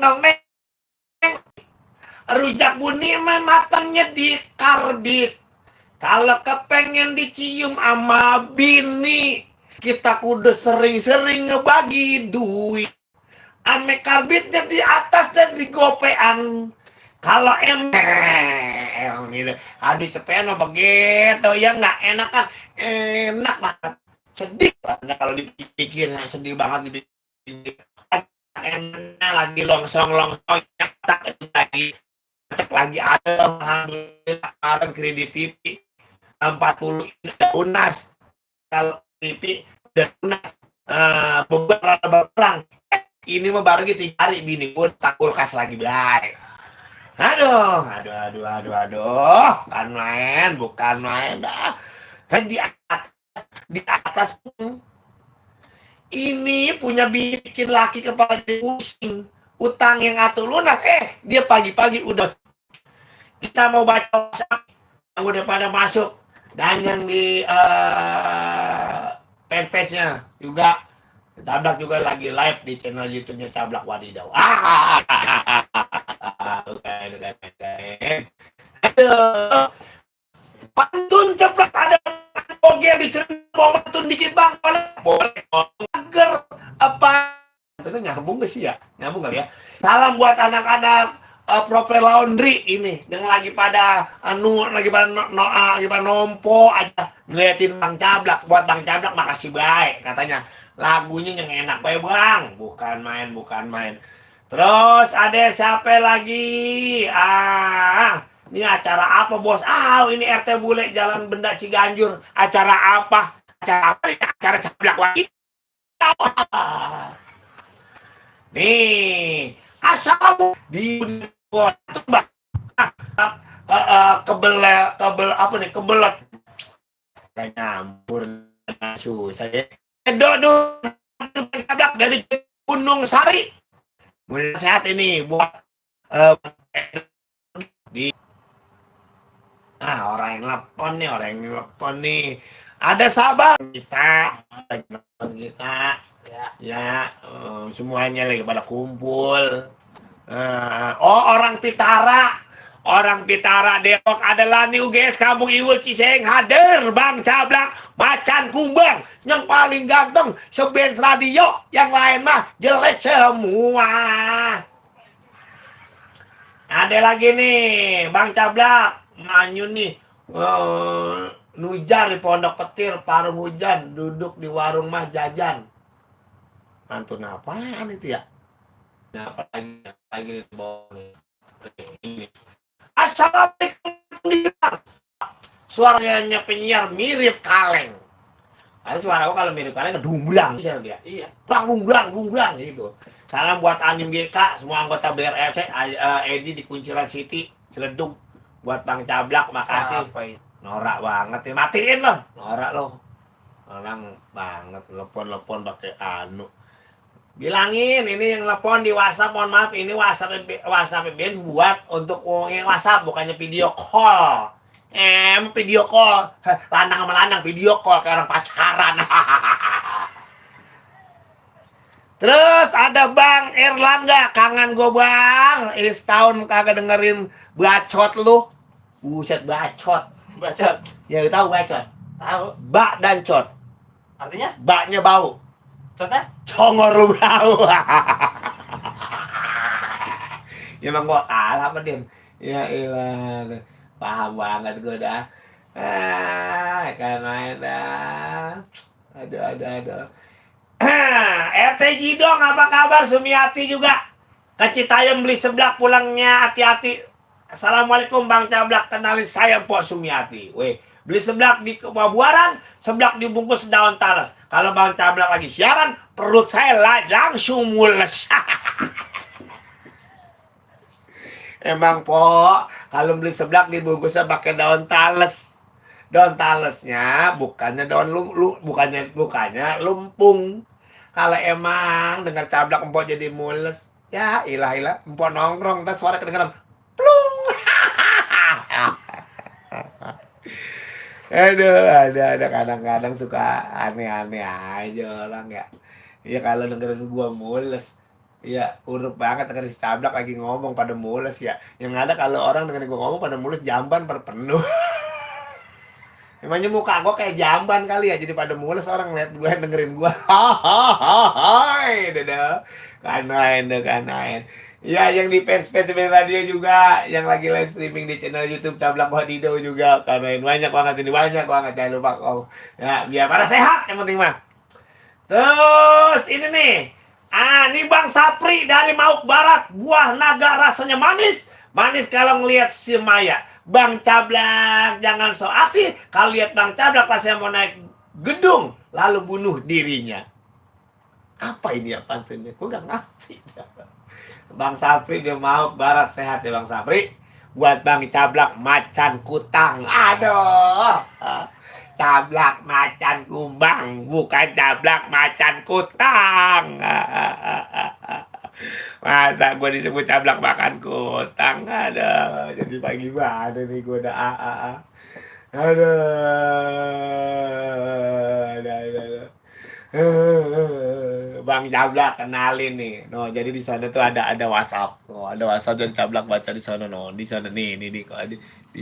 dong, Neng. Rujak buni mah matangnya di karbit. Kalau kepengen dicium sama bini, kita kudu sering-sering ngebagi duit. Ame karbitnya di atas dan di gopean. Kalau gitu, aduh cepetan mah begitu ya, nggak enak kan? Enak banget. Sedih rasanya kalau dipikir, sedih banget dipikir. Enaknya lagi longsong-longsong lagi lagi ada, alhamdulillah kemarin kredit TV 40 lunas. Kalau TV udah lunas, beberapa berang. Ini mah baru gitu 3 hari bini gue tak kulkas lagi baik. Aduh, bukan main dah. Di atas ini punya bikin laki kepala pusing. Utang yang atur lunas, dia pagi-pagi udah kita mau baca yang udah pada masuk, dan yang di fanpage-nya juga. Cablak juga lagi live di channel YouTube-nya Cablak Wadidaw. Aduh, pantun ceplak ada oke bisa mau pantun dikit bang, boleh agar apa itu nyambung gak sih ya, nyambung gak ya. Salam buat anak-anak Proper Laundry ini yang lagi pada lagi pada nompo aja ngeliatin Bang Cablak. Buat Bang Cablak makasih baik, katanya lagunya yang enak baik bang, bukan main. Terus ada siapa lagi? Ini acara apa bos? Ini RT Bule Jalan Benda Ciganjur. Acara apa? Acara Cablak lagi. Nih, asal di kebelet kayak nyampur susah ya. Dodo Cablak dari Gunung Sari. Mudah sehat ini buat di orang yang telepon nih. Ada sabar kita ya, semuanya lagi pada kumpul. Orang Pitara Depok adalah nih UGS Kampung Iwul Ciseng hadir Bang Cablak macan kumbang yang paling ganteng sebens radio, yang lain mah jelek semua. Ada lagi nih Bang Cablak manyun nih, nujar di Pondok Petir parung hujan, duduk di warung mah jajan. Mantun apaan itu ya? Apa lagi di bawah ini. Assalamualaikum. Suaranya penyiar mirip kaleng. Ada suara kalau mirip kaleng dumblang dia. Iya. Dumblang gitu. Salam buat Anim GK, semua anggota BRFC, Edi di Kunciran City, Ciledug. Buat Bang Cablak, makasih. Norak banget ya, matiin loh. Norak loh. Orang banget telepon pakai Bilangin ini yang telepon di WhatsApp, mohon maaf ini WhatsApp BN buat untuk yang WhatsApp, bukannya video call. Video call. Lanang sama lanang video call kayak orang pacaran. Terus ada Bang Erlangga, kangen gue bang. Setahun kagak dengerin bacot lu. Buset bacot. Ya tahu bacot. Tahu. Bak dan cot. Artinya? Baknya bau. Cotnya? Congor lu bau. Ya emang gua kalah sama dia. Ya ilah. Paham banget gue dah. Kan main dah. Aduh. RT Jidong apa kabar? Sumiati juga ke Citayam beli seblak, pulangnya hati-hati. Assalamualaikum Bang Cablak, kenalin saya Pok Sumiati. Beli seblak di Kebabuaran, seblak dibungkus daun talas. Kalau Bang Cablak lagi siaran, perut saya langsung mules. Emang Pok, kalau beli seblak dibungkusnya pakai daun talas. Daun talasnya bukannya bukannya lumpung. Kalau emang dengar Cablak empok jadi mules, ya ilah empok nongkrong dan suara kedengeran plung. Ada kadang-kadang suka aneh-aneh aja orang ya. Ya kalau dengerin gua mules, Iya, urut banget kan si Cablak lagi ngomong pada mules ya. Yang ada kalau orang dengerin gue ngomong pada mules jamban penuh. Emangnya muka gue kayak jamban kali ya, jadi pada mules orang lihat gue dengerin gue. Hahaha, dadah. Kanain deh, kanain. Ya, yang di fans radio juga, yang lagi live streaming di channel YouTube Cablak Wadidaw juga, kanain banyak banget ini, banyak banget, jangan lupa kok. Ya, biar pada sehat yang penting mah. Terus ini nih. Ini Bang Sapri dari Mauk Barat. Buah naga rasanya manis. Manis kalau ngelihat si Maya. Bang Cablak jangan so asih. Kalau lihat Bang Cablak rasanya mau naik gedung. Lalu bunuh dirinya. Apa ini ya pantunnya? Gue gak ngerti. Bang Sapri di Mauk Barat. Sehat ya Bang Sapri. Buat Bang Cablak macan kutang. Aduh. Cablak macan kumbang, bukan cablak macan kutang. Masa gue disebut cablak makan kutang? Aduh, jadi pagi banget nih gue udah Aduh, aduh. Bang Cablak kenalin nih. No, jadi di sana tuh ada WhatsApp. Oh, ada WhatsApp dari Cablak baca di sana no. Di sana nih, di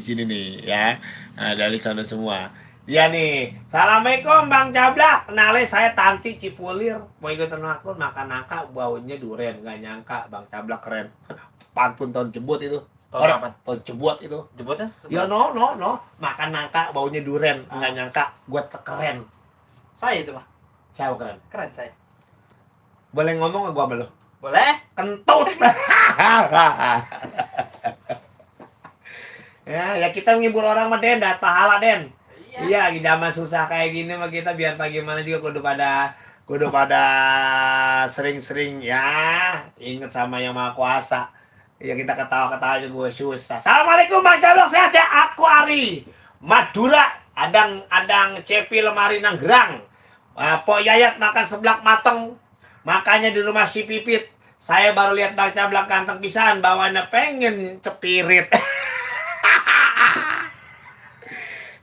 sini nih ya. Nah, dari sana semua. Iya nih. Assalamualaikum Bang Cablak. Kenalin saya Tanti Cipulir. Mau ikutan akun makan nangka baunya duren. Gak nyangka Bang Cablak keren. Pantun tahun jebut itu. Tahun apa? Tahun jebut itu. Jebutnya? Ya no. Makan nangka baunya duren. Gak nyangka gue keren. Saya itu mah. Siapa keren? Keren saya. Boleh ngomong gak gue sama lu? Boleh? Kentut. Ya kita menghibur orang mah Den, dapat pahala Den. Iya, di zaman susah kayak gini mah kita biar bagaimana juga kudu pada sering-sering ya inget sama yang Maha Kuasa. Ya kita ketawa-ketawa aja gue susah. Assalamualaikum Bang Cablak, sehat ya? Aku Ari. Madura, adang cepi lemari nanggerang. Pok Yayat makan seblak mateng. Makanya di rumah si Pipit. Saya baru lihat Bang Cablak ganteng pisan, bawaannya pengen cepirit.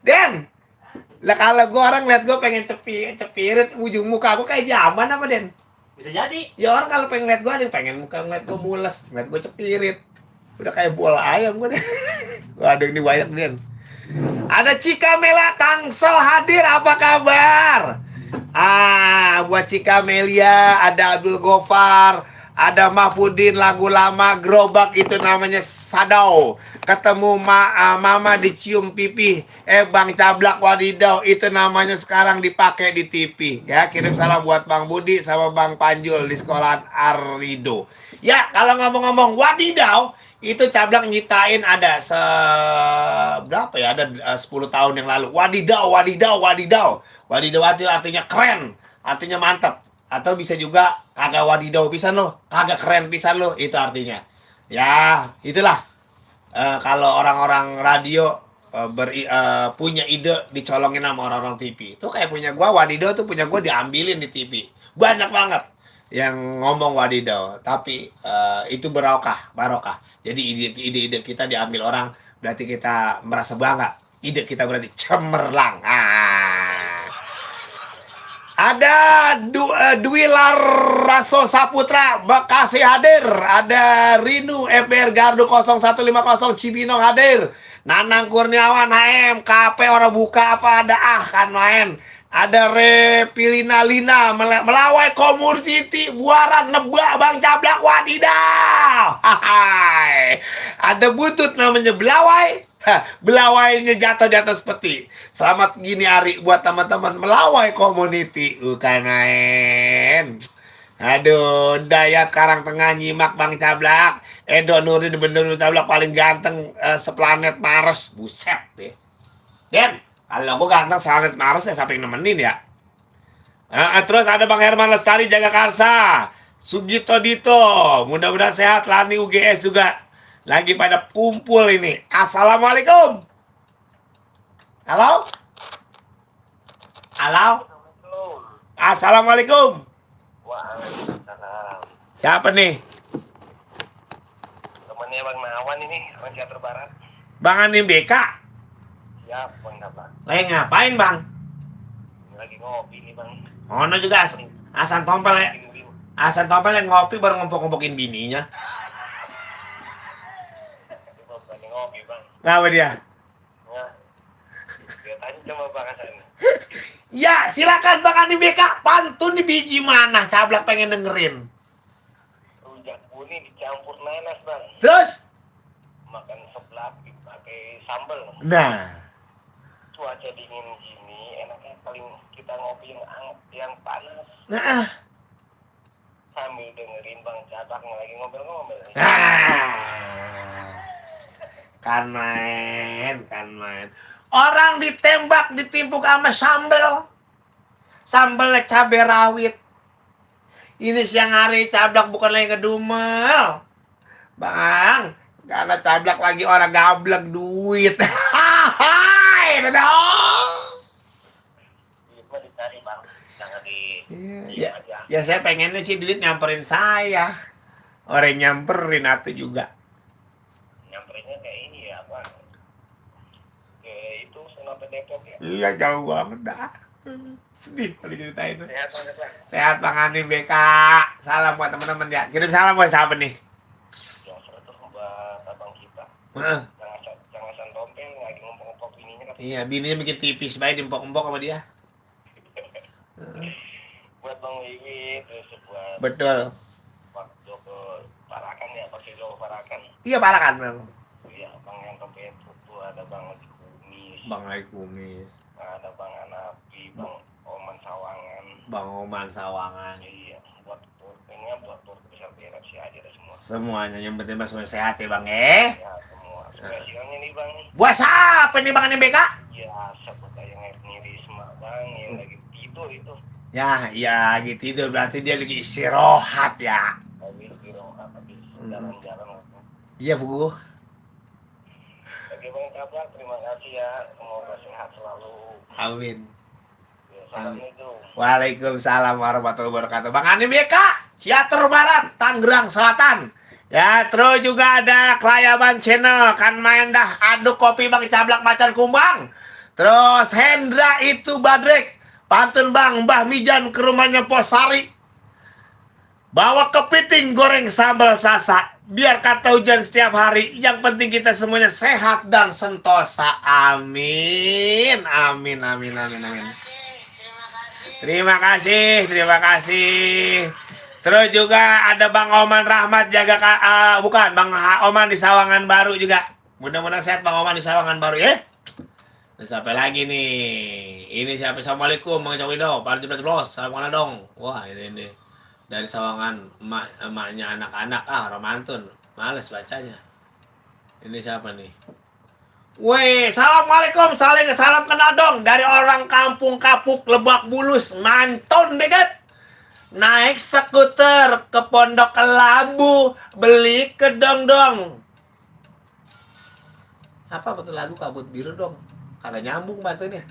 Den, lah kalau gue orang lihat gue pengen cepirit, ujung muka gue kayak zaman apa Den? Bisa jadi. Ya orang kalau pengen lihat gue ada yang pengen muka ngeliat gue mules, ngeliat gue cepirit. Udah kayak bola ayam gue deh. Waduh ini banyak Den. Ada Cika Mela Tangsel hadir, apa kabar? Buat Cika Melia, ada Abdul Gofar, ada Mahfudin, lagu lama Gerobak itu namanya Sadau. Ketemu mama dicium pipi. Bang Cablak Wadidaw itu namanya sekarang dipakai di TV. Ya, kirim salam buat Bang Budi sama Bang Panjul di sekolahan Arido. Ya, kalau ngomong-ngomong Wadidaw, itu Cablak nyiptain ada berapa ya? Ada 10 tahun yang lalu. Wadidaw. Wadidaw itu artinya keren, artinya mantap. Atau bisa juga kagak wadidaw pisan lo, kagak keren pisan lo, itu artinya. Ya, itulah. Kalau orang-orang radio punya ide dicolongin sama orang-orang TV. Itu kayak punya gua wadidaw tuh punya gua diambilin di TV. Banyak banget yang ngomong wadidaw, tapi itu barokah. Jadi ide-ide kita diambil orang, berarti kita merasa bangga. Ide kita berarti cemerlang. Ada Dwi Laraso Saputra Bekasi hadir. Ada Rinu FBR Gardu 0150 Cibinong hadir. Nanang Kurniawan HM KP orang buka apa ada kan main. Ada Repilina Lina melawai komoditi buaran nebak Bang Cablak Wadidaw. Ada butut namanya belawai. Belawainya jatuh seperti. Selamat gini Ari buat teman-teman melawai community. Ukanain. Aduh, Dayat Karang Tengah nyimak Bang Cablak. Edo Nuri bener Cablak paling ganteng seplanet Mars. Buset deh. Den, kalau gue ganteng seplanet Mars ya sampai nemenin ya. Terus ada Bang Herman Lestari Jagakarsa. Sugito Dito. Mudah-mudahan sehat. Lani UGS juga. Lagi pada kumpul ini. Assalamualaikum. Halo? Assalamualaikum. Waalaikumsalam. Siapa nih? Temannya Bang Nawan ini, orang Teater Barat. Bang Anim BK. Siap, Bang Nawan. Lagi ngapain Bang? Lagi ngopi nih Bang. Ono juga Asan Tompel ya. Hasan Topel yang ngopi baru ngompok-ngompokin bininya. Itu bukan ngopi bang. Ngapa dia? Nah, dia tanya sama Bang Hasan. Ya, silakan Bang Ani BK. Pantun di biji mana? Cablak pengen dengerin. Rujak kuning dicampur nanas bang. Terus? Makan seblak pakai sambal. Nah. Cuaca dingin gini enaknya paling kita ngopi yang hangat, yang panas. Nah. Sambil dengerin Bang Cabak lagi ngobrol-ngobrol. Kan main. Orang ditembak, ditimpuk sama sambel. Sambelnya cabai rawit. Ini siang hari Cablak bukan lagi ngedumel. Bang, karena Cablak lagi orang gablek duit. Hai, dong. Duit mah dicari bang, jangan di Ya, aja. ya saya pengennya sih duit nyamperin saya. Orang nyamperin atau juga. Nyamperinnya kayak ini ya bang. Kayak itu Senopet Depok ya. Iya jauh banget dah. Sedih kalau ceritain. Sehat banget bang. Sehat Bang Ani BK. Salam buat teman-teman ya. Kirim salam buat siapa nih? Yang seru tuh buat abang kita. Heeh. Jangan Tompel lagi ngompok-ngompok bininya kan. Iya, bininya bikin tipis baik diempok-empok sama dia. Buat Bang Wiwi terus buat Betul. waktu ke Parakan ya, pakai Jawa Parakan. Iya parah kan Bang. Iya, Bang yang Tompel itu ada Bang Haji Kumis, Bang Ai Kumis, ada Bang Anapi, Bang Oman Sawangan. Bang Oman Sawangan. Iya, buat turnya buat tur besar beres sih aja deh semua. Semuanya yang penting mas semua sehat ya Bang Ya semua. Spesialnya nih Bang. Buat siapa nih Bang Ani BK? Ya sebut aja yang Risma Bang yang lagi tidur itu. Ya, iya gitu itu berarti dia lagi istirahat ya. Habis habis jalan-jalan waktu. Iya Bu. Oke Bang Cabak, terima kasih ya. Semoga sehat selalu. Amin. Ya, Assalamualaikum. Waalaikumsalam warahmatullahi wabarakatuh. Bang Ani BK, Ciater Barat, Tangerang Selatan. Ya, terus juga ada Kelayaban Channel, kan main dah aduk kopi Bang Cablak macan kumbang. Terus Hendra itu Badrek, pantun Bang Mbah Mijan ke rumahnya Posari. Bawa kepiting goreng sambal sasa. Biar kata hujan setiap hari. Yang penting kita semuanya sehat dan sentosa. Amin. Amin, amin, amin, amin. Terima kasih. Terus juga ada Bang Oman Rahmat jaga bukan Bang Oman di Sawangan Baru juga. Mudah-mudahan sehat Bang Oman di Sawangan Baru ya. Terus siapa lagi nih? Ini siapa? Assalamualaikum Bang Cawido. Pak Jeblos. Assalamualaikum dong. Wah ini dari Sawangan emaknya anak-anak romantun. Males bacanya. Ini siapa nih? Weh, assalamualaikum, salam kenal dong dari orang kampung Kapuk Lebak Bulus, mantun deket. Naik skuter ke Pondok Kelabu, beli kedong-dong. Apa betul lagu kabut biru dong? Kagak nyambung batunya.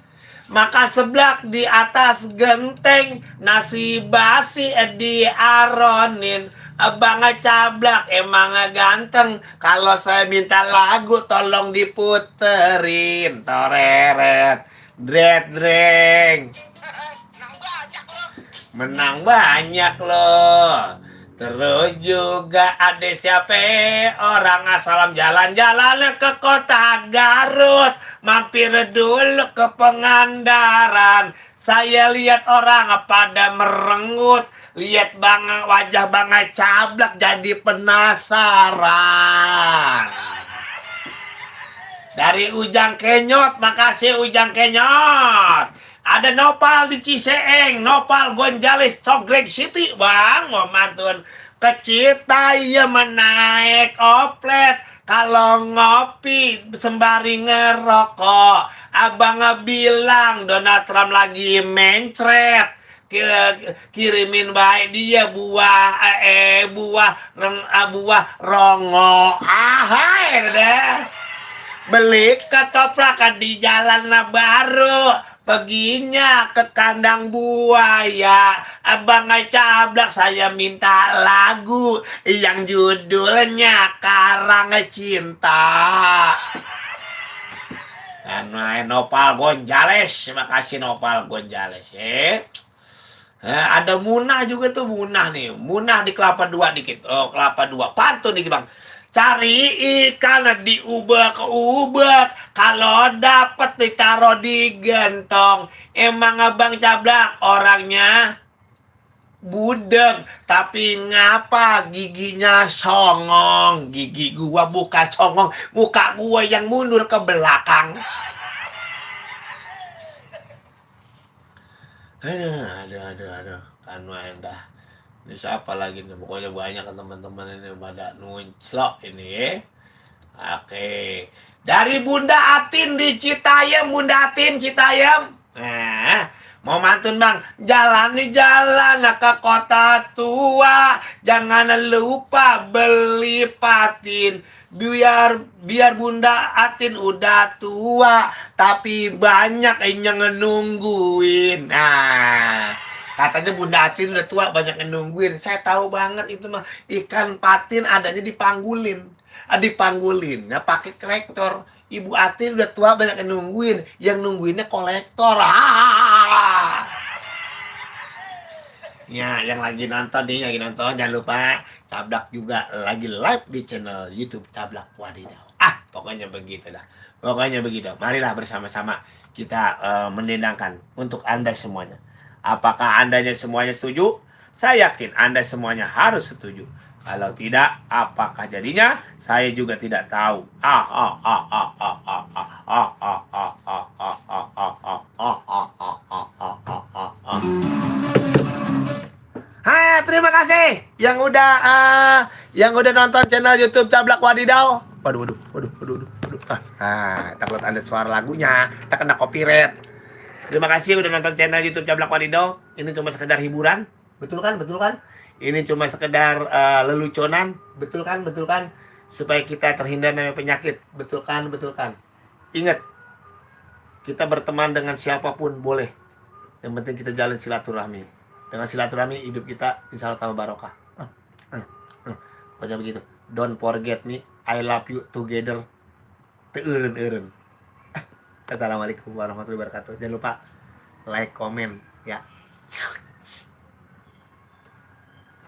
Makan seblak di atas genteng, nasi basi diaronin. Abang Cablak emang ganteng. Kalau saya minta lagu tolong diputerin. Toreret, dredreng. Menang banyak loh. Terus juga ada siapa orang asalam jalan-jalan ke kota Garut. Mampir dulu ke Pengandaran. Saya lihat orang pada merenggut. Lihat wajah Bang Cablak jadi penasaran. Dari Ujang Kenyot, makasih Ujang Kenyot. Ada Nopal di Ciseeng, Nopal Gonjales Sogreg City, Bang. Mau mantun ke Citayam menaik oplet. Kalau ngopi sembari ngerokok, abang bilang Donald Trump lagi mencret. Kirimin baik dia buah rongo. Ahai deh. Beli ketoprak di jalan baru. Perginya ke kandang buaya. Abang Cablak saya minta lagu yang judulnya Karang Cinta. Dan Nopal Gonjales. Terima kasih Nopal Gonjales. Ada Munah juga tuh, Munah nih. Munah di Kelapa Dua dikit. Oh, Kelapa Dua. Pantun nih, Bang. Cari ikan diubek-ubek. Kalau dapat ditaruh di gentong. Emang Abang Cablak orangnya budeg, tapi ngapa giginya songong? Gigi gua bukan songong, muka gua yang mundur ke belakang. Aduh. Kan main dah. Ini siapa lagi nih? Pokoknya banyak kan teman-teman ini pada nunclok ini ya. Oke. Dari Bunda Atin di Citayam, Bunda Atin Citayam. Nah, mau mantun Bang. Jalan ke kota tua. Jangan lupa beli patin. Biar Bunda Atin udah tua, tapi banyak yang nungguin. Nah, katanya Bunda Atin udah tua, banyak yang nungguin. Saya tahu banget itu mah, ikan patin adanya dipanggulin. Dipanggulin, nah pakai kolektor. Ibu Atin udah tua, banyak yang nungguin. Yang nungguinnya kolektor. Ya, yang lagi nonton jangan lupa Cablak juga lagi live di channel YouTube Cablak Wadidaw. Pokoknya begitu dah. Pokoknya begitu. Marilah bersama-sama kita mendendangkan untuk Anda semuanya. Apakah Andanya semuanya setuju? Saya yakin Anda semuanya harus setuju. Kalau tidak, apakah jadinya? Saya juga tidak tahu. Hai, terima kasih yang udah nonton channel YouTube Cablak Wadidaw. Waduh. Takut ada suara lagunya, tak kena copyright. Terima kasih udah nonton channel YouTube Cablak Wadidaw. Ini cuma sekedar hiburan, betul kan? Ini cuma sekedar leluconan, betul kan? Supaya kita terhindar dari penyakit, betul kan? Ingat, kita berteman dengan siapapun boleh. Yang penting kita jalan silaturahmi. Dengan silaturahmi hidup kita insya Allah tambah barokah. Pokoknya begitu. Don't forget me, I love you together. Eureun. Assalamualaikum warahmatullahi wabarakatuh. Jangan lupa like, komen ya.